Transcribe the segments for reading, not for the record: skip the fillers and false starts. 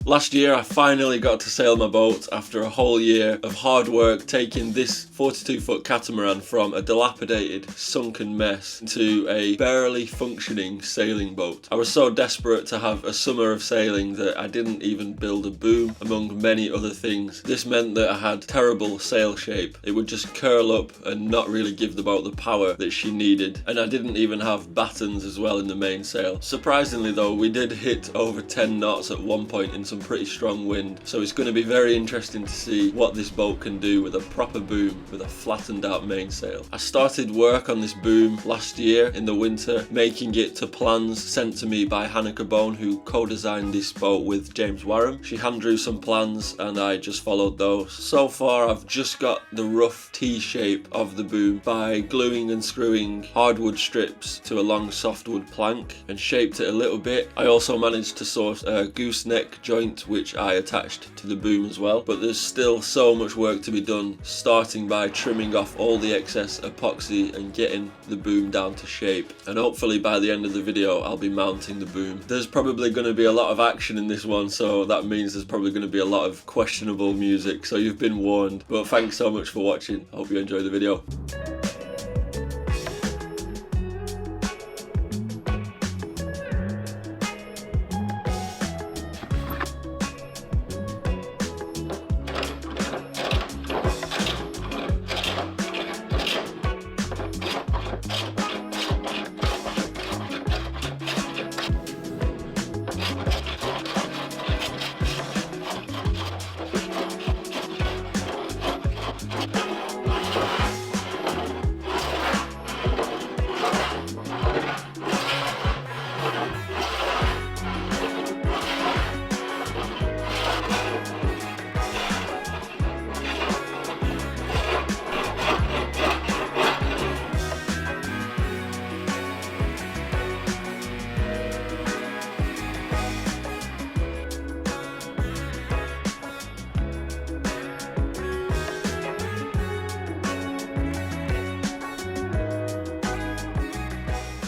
Last year I finally got to sail my boat after a whole year of hard work, taking this 42-foot catamaran from a dilapidated, sunken mess to a barely functioning sailing boat. I was so desperate to have a summer of sailing that I didn't even build a boom, among many other things. This meant that I had terrible sail shape. It would just curl up and not really give the boat the power that she needed, and I didn't even have battens as well in the mainsail. Surprisingly though, we did hit over 10 knots at one point in some pretty strong wind, so it's going to be very interesting to see what this boat can do with a proper boom with a flattened out mainsail. I started work on this boom last year in the winter, making it to plans sent to me by Hannah Cabone, who co-designed this boat with James Warham. She hand drew some plans and I just followed those. So far I've just got the rough T shape of the boom by gluing and screwing hardwood strips to a long softwood plank and shaped it a little bit. I also managed to source a gooseneck joint which I attached to the boom as well, but there's still so much work to be done, starting by trimming off all the excess epoxy and getting the boom down to shape, and hopefully by the end of the video I'll be mounting the boom. There's probably going to be a lot of action in this one, so that means there's probably going to be a lot of questionable music, so you've been warned, but thanks so much for watching. I hope you enjoy the video.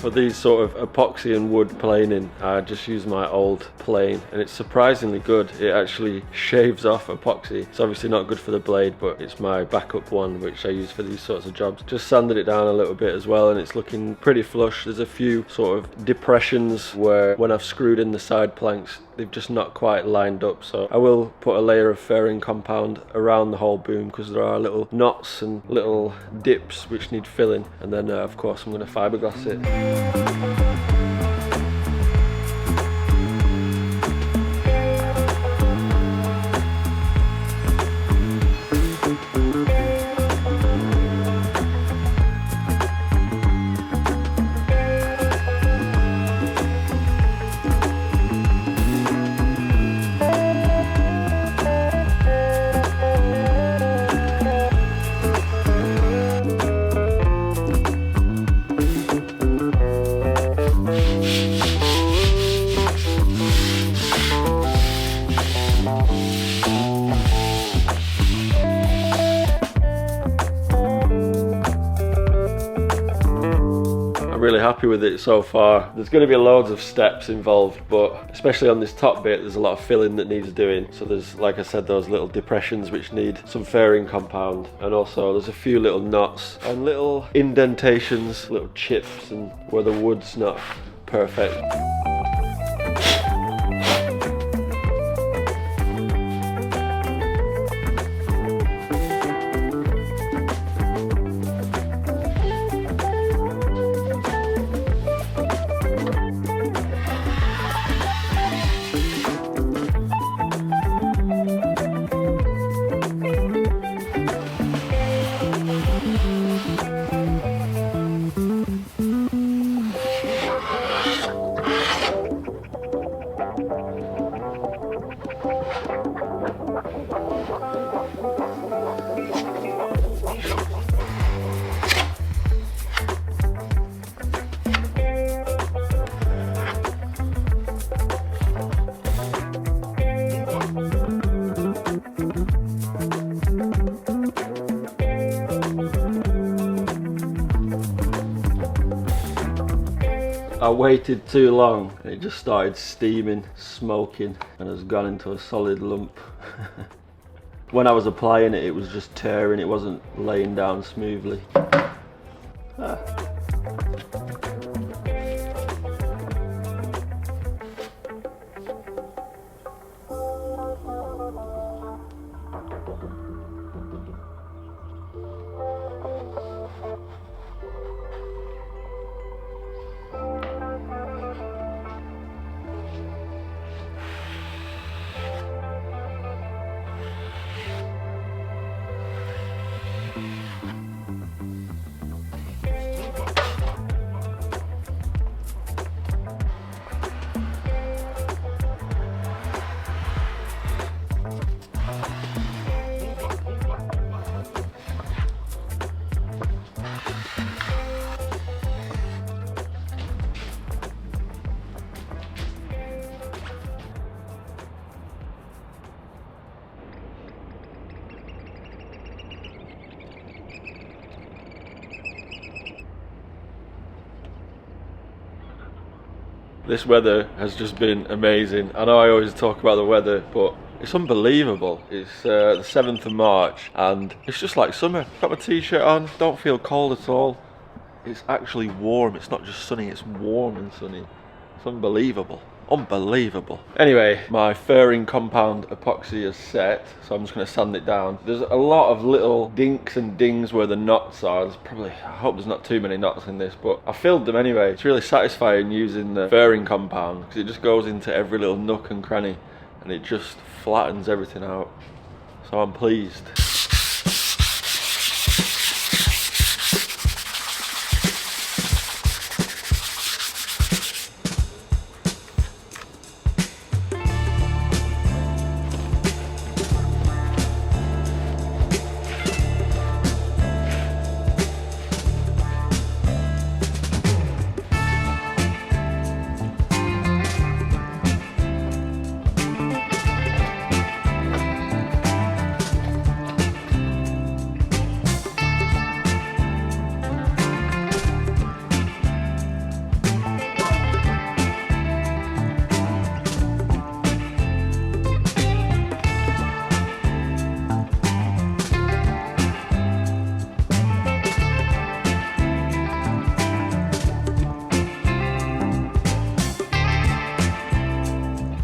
For these sort of epoxy and wood planing, I just use my old plane, and it's surprisingly good. It actually shaves off epoxy. It's obviously not good for the blade, but it's my backup one which I use for these sorts of jobs. Just sanded it down a little bit as well, and it's looking pretty flush. There's a few sort of depressions where when I've screwed in the side planks, they've just not quite lined up, so I will put a layer of fairing compound around the whole boom because there are little knots and little dips which need filling, and then of course I'm going to fiberglass it. Really happy with it so far. There's going to be loads of steps involved, but especially on this top bit there's a lot of filling that needs doing. So there's, like I said, those little depressions which need some fairing compound, and also there's a few little knots and little indentations, little chips, and where the wood's not perfect. I waited too long and it just started steaming, smoking, and has gone into a solid lump. When I was applying it, it was just tearing, it wasn't laying down smoothly. This weather has just been amazing. I know I always talk about the weather, but it's unbelievable. It's the 7th of March and it's just like summer. Got my t-shirt on, don't feel cold at all. It's actually warm, it's not just sunny, it's warm and sunny. It's unbelievable. Unbelievable. Anyway, my furring compound epoxy is set, so I'm just going to sand it down. There's a lot of little dinks and dings where the knots are. There's probably, I hope there's not too many knots in this, but I filled them anyway. It's really satisfying using the furring compound because it just goes into every little nook and cranny and it just flattens everything out. So I'm pleased.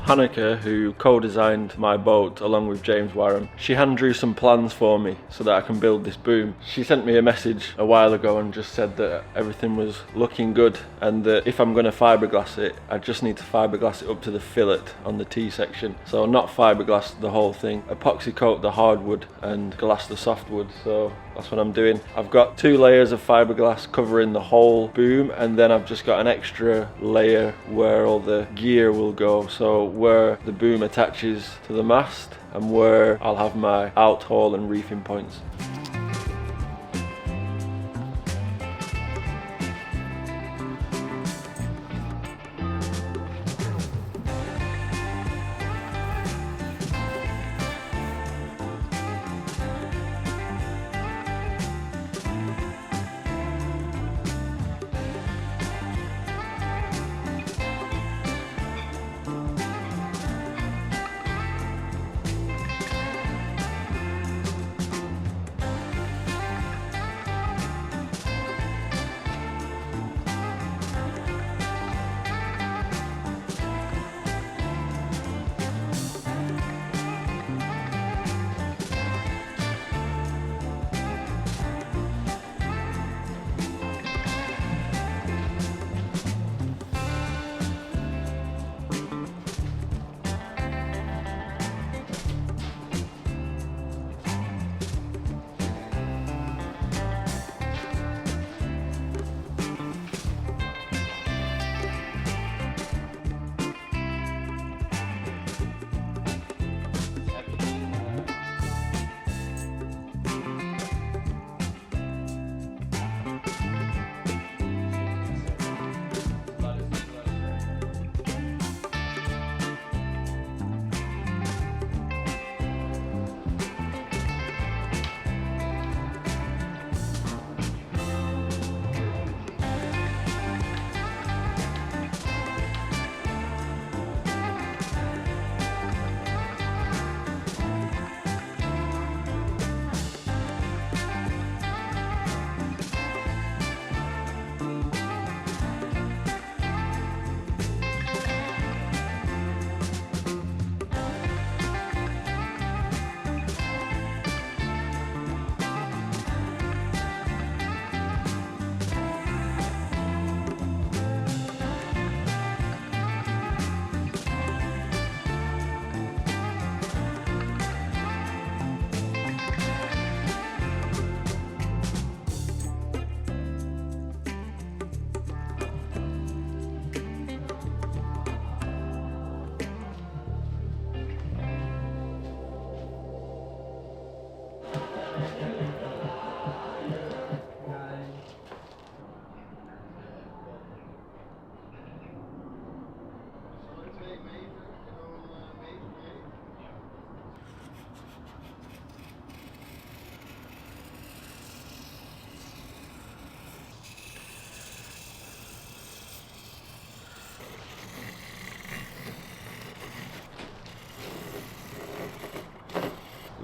Hanneke, who co-designed my boat along with James Warren, she hand drew some plans for me so that I can build this boom. She sent me a message a while ago and just said that everything was looking good and that if I'm going to fiberglass it, I just need to fiberglass it up to the fillet on the T section. So not fiberglass the whole thing, epoxy coat the hardwood and glass the softwood. So that's what I'm doing. I've got 2 layers of fiberglass covering the whole boom, and then I've just got an extra layer where all the gear will go. So where the boom attaches to the mast and where I'll have my out haul and reefing points.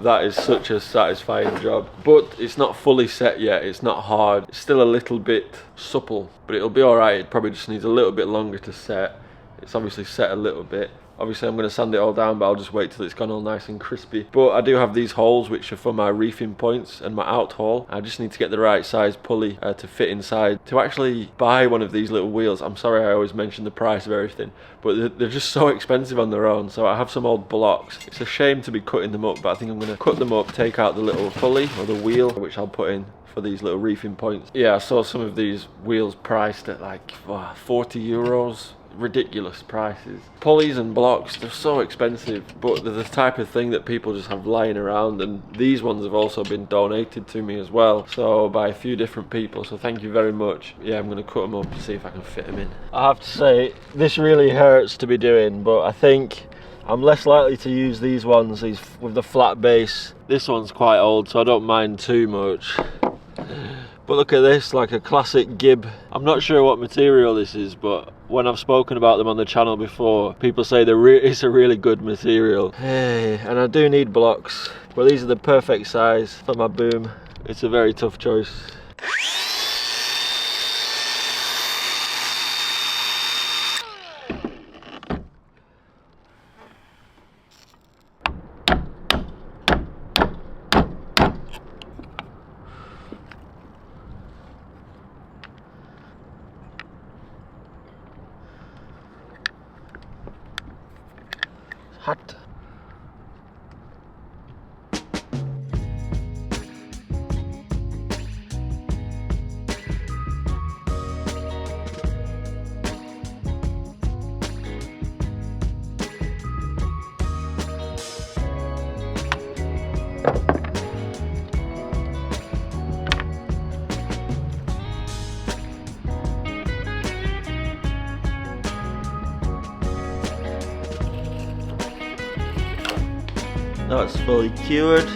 That is such a satisfying job. But it's not fully set yet, it's not hard. It's still a little bit supple, but it'll be alright. It probably just needs a little bit longer to set. It's obviously set a little bit. Obviously I'm going to sand it all down, but I'll just wait till it's gone all nice and crispy. But I do have these holes which are for my reefing points and my out hole. I just need to get the right size pulley to fit inside. To actually buy one of these little wheels, I'm sorry I always mention the price of everything, but they're just so expensive on their own. So I have some old blocks. It's a shame to be cutting them up, but I think I'm going to cut them up, take out the little pulley or the wheel, which I'll put in for these little reefing points. Yeah, I saw some of these wheels priced at like 40 euros. Ridiculous prices. Pulleys and blocks, they're so expensive, but they're the type of thing that people just have lying around, and these ones have also been donated to me as well, so by a few different people, so thank you very much. Yeah, I'm going to cut them up and see if I can fit them in. I have to say, this really hurts to be doing, but I think I'm less likely to use these ones, these with the flat base. This one's quite old, so I don't mind too much. But look at this, like a classic gib. I'm not sure what material this is, but when I've spoken about them on the channel before, people say it's a really good material. Hey, and I do need blocks, but these are the perfect size for my boom. It's a very tough choice. Hot. Now it's fully cured.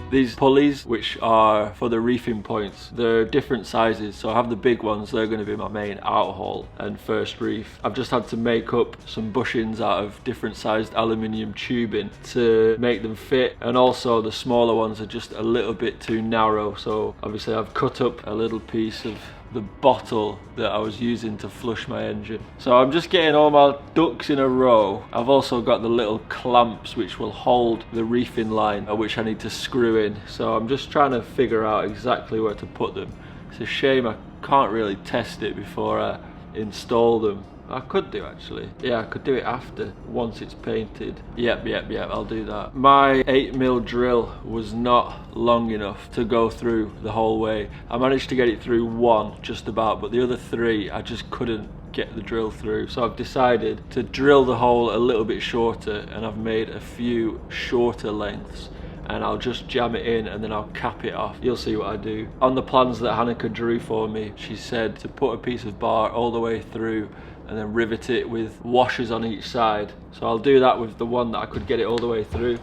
These pulleys, which are for the reefing points, they're different sizes. So I have the big ones, they're going to be my main out haul and first reef. I've just had to make up some bushings out of different sized aluminium tubing to make them fit, and also the smaller ones are just a little bit too narrow, so obviously I've cut up a little piece of the bottle that I was using to flush my engine. So I'm just getting all my ducks in a row. I've also got the little clamps which will hold the reefing line, which I need to screw in. So I'm just trying to figure out exactly where to put them. It's a shame I can't really test it before I install them. I could do actually. Yeah, I could do it after, once it's painted. Yep, I'll do that. My 8mm drill was not long enough to go through the whole way. I managed to get it through one, just about, but the other three, I just couldn't get the drill through. So I've decided to drill the hole a little bit shorter, and I've made a few shorter lengths. And I'll just jam it in and then I'll cap it off. You'll see what I do. On the plans that Hanneke drew for me, she said to put a piece of bar all the way through and then rivet it with washers on each side. So I'll do that with the one that I could get it all the way through.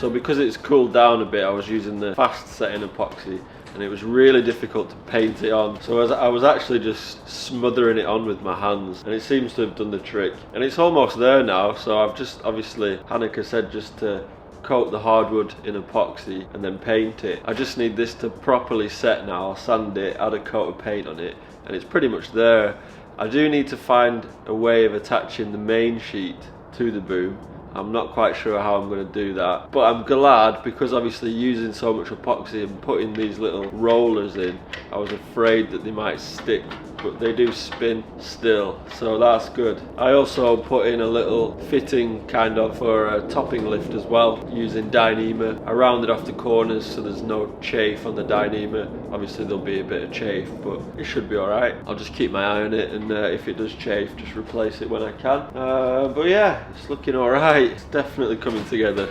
So because it's cooled down a bit, I was using the fast setting epoxy and it was really difficult to paint it on. So I was actually just smothering it on with my hands, and it seems to have done the trick. And it's almost there now, so I've just, obviously, Hanneke said just to coat the hardwood in epoxy and then paint it. I just need this to properly set now. I'll sand it, add a coat of paint on it, and it's pretty much there. I do need to find a way of attaching the main sheet to the boom. I'm not quite sure how I'm going to do that, but I'm glad, because obviously using so much epoxy and putting these little rollers in, I was afraid that they might stick, but they do spin still, so that's good. I also put in a little fitting kind of for a topping lift as well, using Dyneema. I rounded off the corners so there's no chafe on the Dyneema. Obviously there'll be a bit of chafe, but it should be alright. I'll just keep my eye on it, and if it does chafe, just replace it when I can. But yeah, it's looking alright. It's definitely coming together.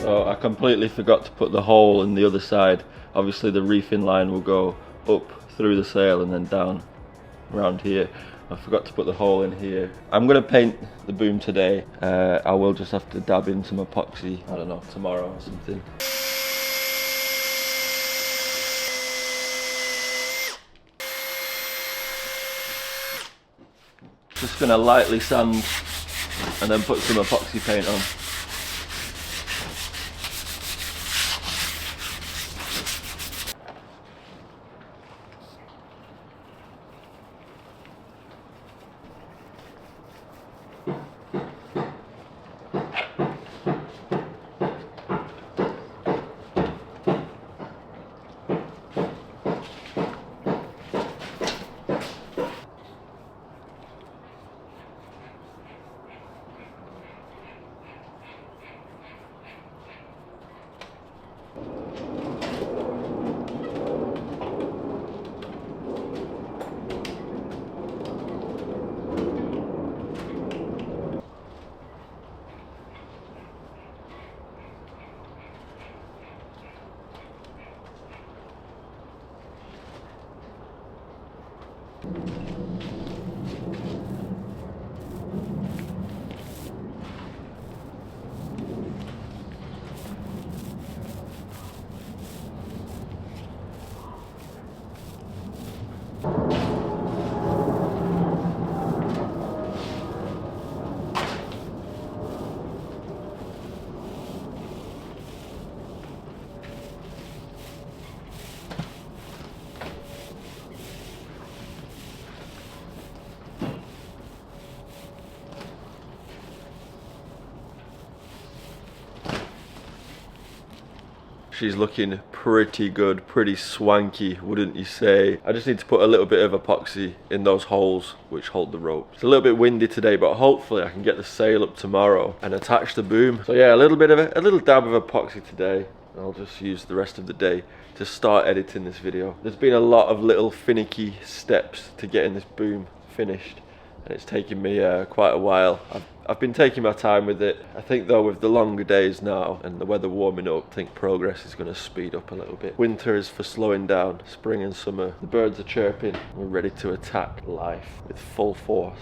So I completely forgot to put the hole in the other side. Obviously the reefing line will go up through the sail and then down around here. I forgot to put the hole in here. I'm going to paint the boom today. I will just have to dab in some epoxy, I don't know, tomorrow or something. Just going to lightly sand and then put some epoxy paint on. She's looking pretty good, pretty swanky, wouldn't you say? I just need to put a little bit of epoxy in those holes which hold the rope. It's a little bit windy today, but hopefully I can get the sail up tomorrow and attach the boom. So yeah, a little dab of epoxy today. I'll just use the rest of the day to start editing this video. There's been a lot of little finicky steps to getting this boom finished, and it's taken me quite a while. I've been taking my time with it. I think though with the longer days now and the weather warming up, I think progress is going to speed up a little bit. Winter is for slowing down, spring and summer. The birds are chirping. We're ready to attack life with full force.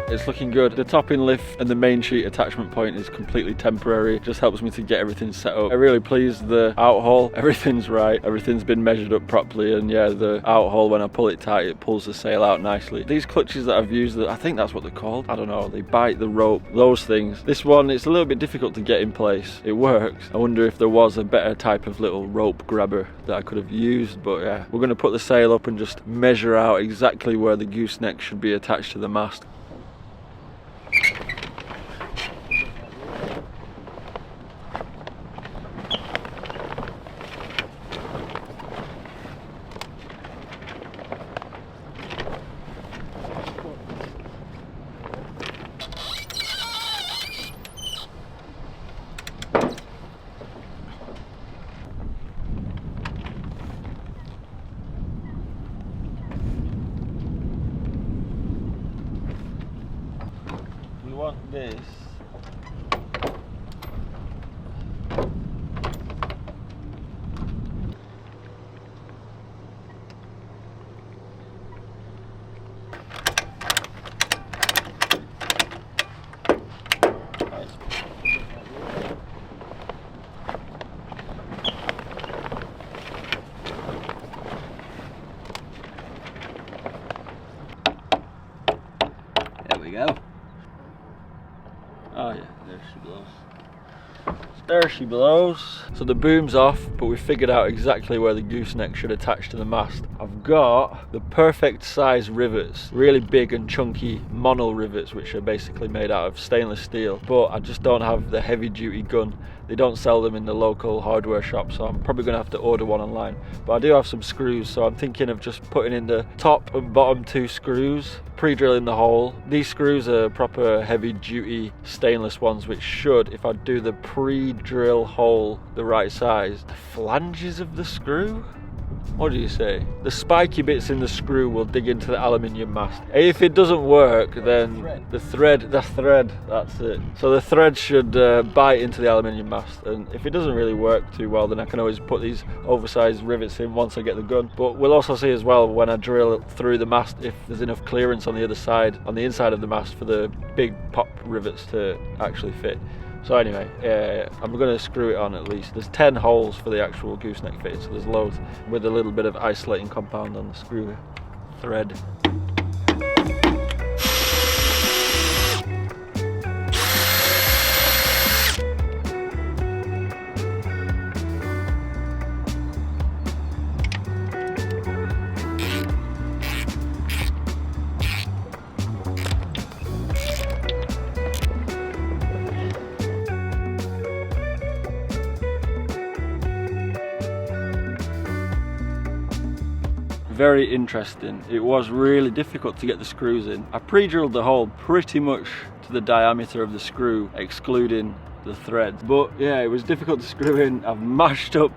It's looking good. The topping lift and the main sheet attachment point is completely temporary. It just helps me to get everything set up. I'm really pleased the outhole, everything's right. Everything's been measured up properly, and yeah, the outhole, when I pull it tight, it pulls the sail out nicely. These clutches that I've used, I think that's what they're called. I don't know, they bite the rope, those things. This one, it's a little bit difficult to get in place. It works. I wonder if there was a better type of little rope grabber that I could have used, but yeah. We're gonna put the sail up and just measure out exactly where the gooseneck should be attached to the mast. Want this. There we go. Oh yeah, there she blows. There she blows. So the boom's off, but we figured out exactly where the gooseneck should attach to the mast. I've got the perfect size rivets, really big and chunky mono rivets, which are basically made out of stainless steel, but I just don't have the heavy duty gun. They don't sell them in the local hardware shop, so I'm probably gonna have to order one online. But I do have some screws, so I'm thinking of just putting in the top and bottom 2 screws, pre-drilling the hole. These screws are proper heavy duty stainless ones, which should, if I do the pre-drill hole the right size, the flanges of the screw what do you say? The spiky bits in the screw will dig into the aluminium mast. If it doesn't work, then the thread, that's it. So the thread should bite into the aluminium mast, and if it doesn't really work too well, then I can always put these oversized rivets in once I get the gun. But we'll also see as well when I drill through the mast if there's enough clearance on the other side, on the inside of the mast, for the big pop rivets to actually fit. So anyway, I'm going to screw it on at least. There's 10 holes for the actual gooseneck fitting, so there's loads, with a little bit of isolating compound on the screw thread. Very interesting. It was really difficult to get the screws in. I pre-drilled the hole pretty much to the diameter of the screw, excluding the threads. But yeah, it was difficult to screw in. I've mashed up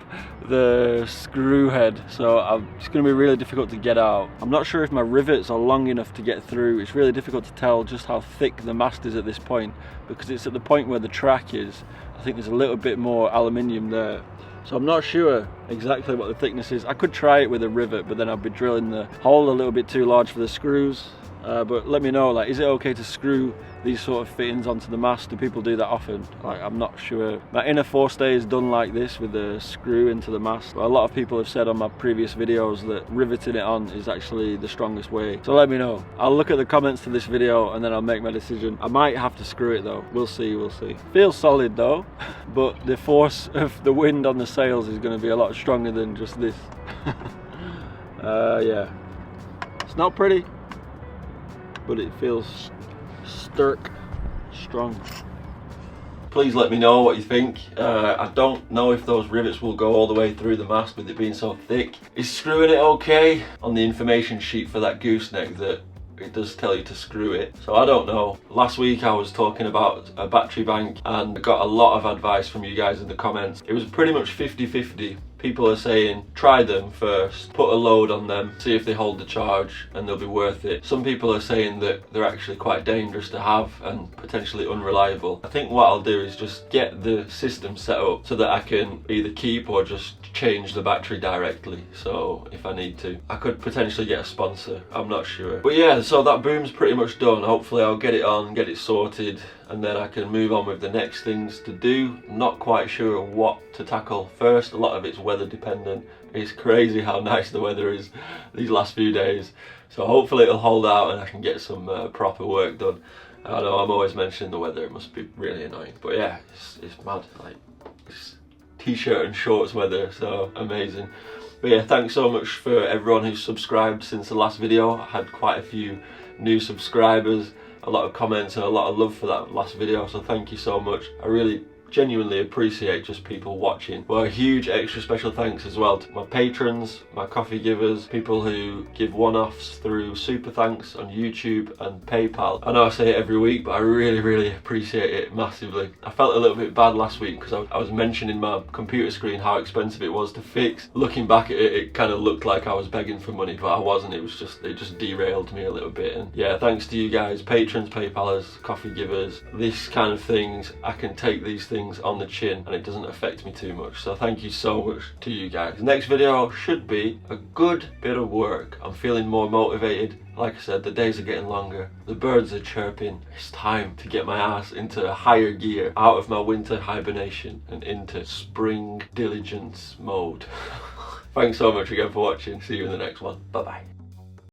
the screw head, so it's going to be really difficult to get out. I'm not sure if my rivets are long enough to get through. It's really difficult to tell just how thick the mast is at this point, because it's at the point where the track is. I think there's a little bit more aluminium there. So I'm not sure exactly what the thickness is. I could try it with a rivet, but then I'd be drilling the hole a little bit too large for the screws. But let me know, like, is it okay to screw these sort of fittings onto the mast? Do people do that often? Like, I'm not sure. My inner forestay is done like this, with the screw into the mast. But a lot of people have said on my previous videos that riveting it on is actually the strongest way. So let me know. I'll look at the comments to this video and then I'll make my decision. I might have to screw it though. We'll see, we'll see. Feels solid though, but the force of the wind on the sails is going to be a lot stronger than just this. Yeah. It's not pretty, but it feels strong. Please let me know what you think. I don't know if those rivets will go all the way through the mast with it being so thick. Is screwing it okay? On the information sheet for that gooseneck, that it does tell you to screw it, so I don't know. Last week I was talking about a battery bank and got a lot of advice from you guys in the comments. It was pretty much 50-50. People are saying try them first, put a load on them, see if they hold the charge and they'll be worth it. Some people are saying that they're actually quite dangerous to have and potentially unreliable. I think what I'll do is just get the system set up so that I can either keep or just change the battery directly. So if I need to, I could potentially get a sponsor, I'm not sure. But yeah, so that boom's pretty much done. Hopefully I'll get it on, get it sorted, and then I can move on with the next things to do. Not quite sure what to tackle first. A lot of it's weather dependent. It's crazy how nice the weather is these last few days. So hopefully it'll hold out and I can get some proper work done. I know I'm always mentioning the weather, it must be really annoying. But yeah, it's mad. Like, it's t-shirt and shorts weather, so amazing. But yeah, thanks so much for everyone who's subscribed since the last video. I had quite a few new subscribers, a lot of comments and a lot of love for that last video, so thank you so much. I really genuinely appreciate just people watching. Well, a huge extra special thanks as well to my patrons, my coffee givers, people who give one-offs through super thanks on YouTube and PayPal. I know I say it every week, but I really appreciate it massively. I felt a little bit bad last week because I was mentioning my computer screen, how expensive it was to fix. Looking back at it, it kind of looked like I was begging for money, but I wasn't. It just derailed me a little bit. And yeah, thanks to you guys, patrons, PayPalers, coffee givers. This kind of things, I can take these things on the chin and it doesn't affect me too much, so thank you so much to you guys. The next video should be a good bit of work. I'm feeling more motivated. Like I said, the days are getting longer, the birds are chirping. It's time to get my ass into higher gear, out of my winter hibernation and into spring diligence mode. Thanks so much again for watching. See you in the next one. Bye bye.